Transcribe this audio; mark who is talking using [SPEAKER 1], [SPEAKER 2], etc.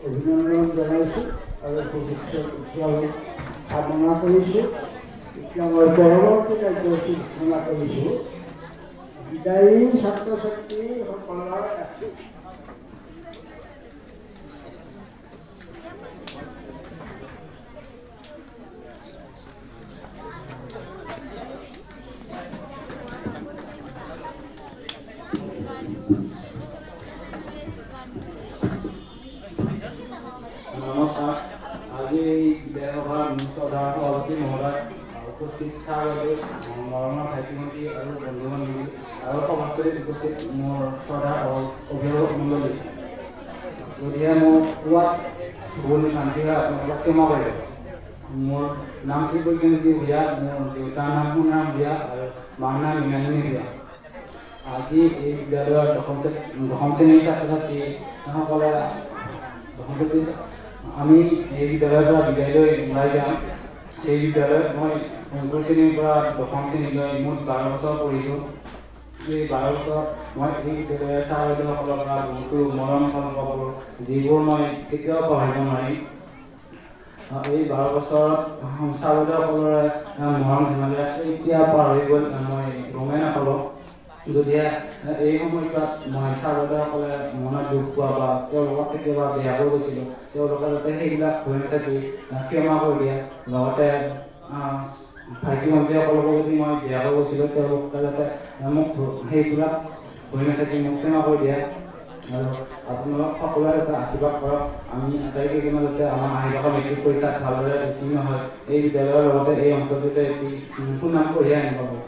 [SPEAKER 1] অভিনন্দন জনাইছোঁ আৰু কামনা কৰিছোঁ। এতিয়া মই পৰৱৰ্তী কাৰ্যসূচী ঘোষণা কৰিছোঁ। বিদায়ী ছাত্ৰ ছাত্ৰীসকলৰ
[SPEAKER 2] নমস্কাৰ। আজি বিধানসভাৰ মুখ্য সভাপতি মহোদয়, উপস্থিত ছাৰ মৰমৰ ভাইটিমতী আৰু বন্ধু বান্ধৱী আৰু সভাপতিত উপস্থিত মোৰ শ্ৰদ্ধা অভিভাৱক মণ্ডলী, গতিকে মোৰ কোৱাত ভুল শান্তি হয় আপোনালোকক ক্ষমা কৰিব। মোৰ নাম শ্ৰী বৈজ্ঞানিক ভূঞা, মোৰ দেউতাৰ নাম সুনাম ভূঞা আৰু মাৰ নাম মৃণালিনী ভূঞা। আজি এই বিদ্যালয়ৰ দশম শ্ৰেণীৰ ছাত্ৰ ছাত্ৰীসকলে আমি এই বিদ্যালয়ৰ পৰা বিদায় লৈ ওলাই যাম। এই বিদ্যালয়ত মই পঞ্চম শ্ৰেণীৰ পৰা দশম শ্ৰেণীলৈ মুঠ 12 বছৰ পঢ়িলোঁ। এই 12 বছৰ মই এই বিদ্যালয়ৰ ছাৰ বাইদেউসকলৰ পৰা বহুতো মৰম পালোঁ, যিবোৰ মই কেতিয়াও পাহৰিব নোৱাৰিম। এই 12 বছৰত ছাৰ বাইদেউসকলৰে মৰম ধেমালিৰে এতিয়া পাৰ হৈ গ'ল, মই গমেই নাপালোঁ। গতিকে এই সময়ছোৱাত মই ছাৰ বাইদেউসকলে মনত দুখ পোৱা বা তেওঁলোকক কেতিয়াবা বেয়া হৈ গৈছিলোঁ, তেওঁলোকে যাতে সেইবিলাক হৈ নাথাকি ক্ষমা কৰি দিয়ে। লগতে ভাইটি ভণ্টিসকলকো যদি মই বেয়া হৈ গৈছিলোঁ, তেওঁলোকে যাতে মোক সেইবিলাক হৈ নাথাকি মোক ক্ষমা কৰি দিয়ে। আৰু আপোনালোক সকলোৱে যাতে আশীৰ্বাদ কৰক, আমি আটাইকেইজনে যাতে আমাৰ আহিবলগা মেট্ৰিক পৰীক্ষাত ভালদৰে উত্তীৰ্ণ হয়, এই বিদ্যালয়ৰ লগতে এই অঞ্চলটোতে এটি সুনাম কঢ়িয়াই আনিব পাৰোঁ।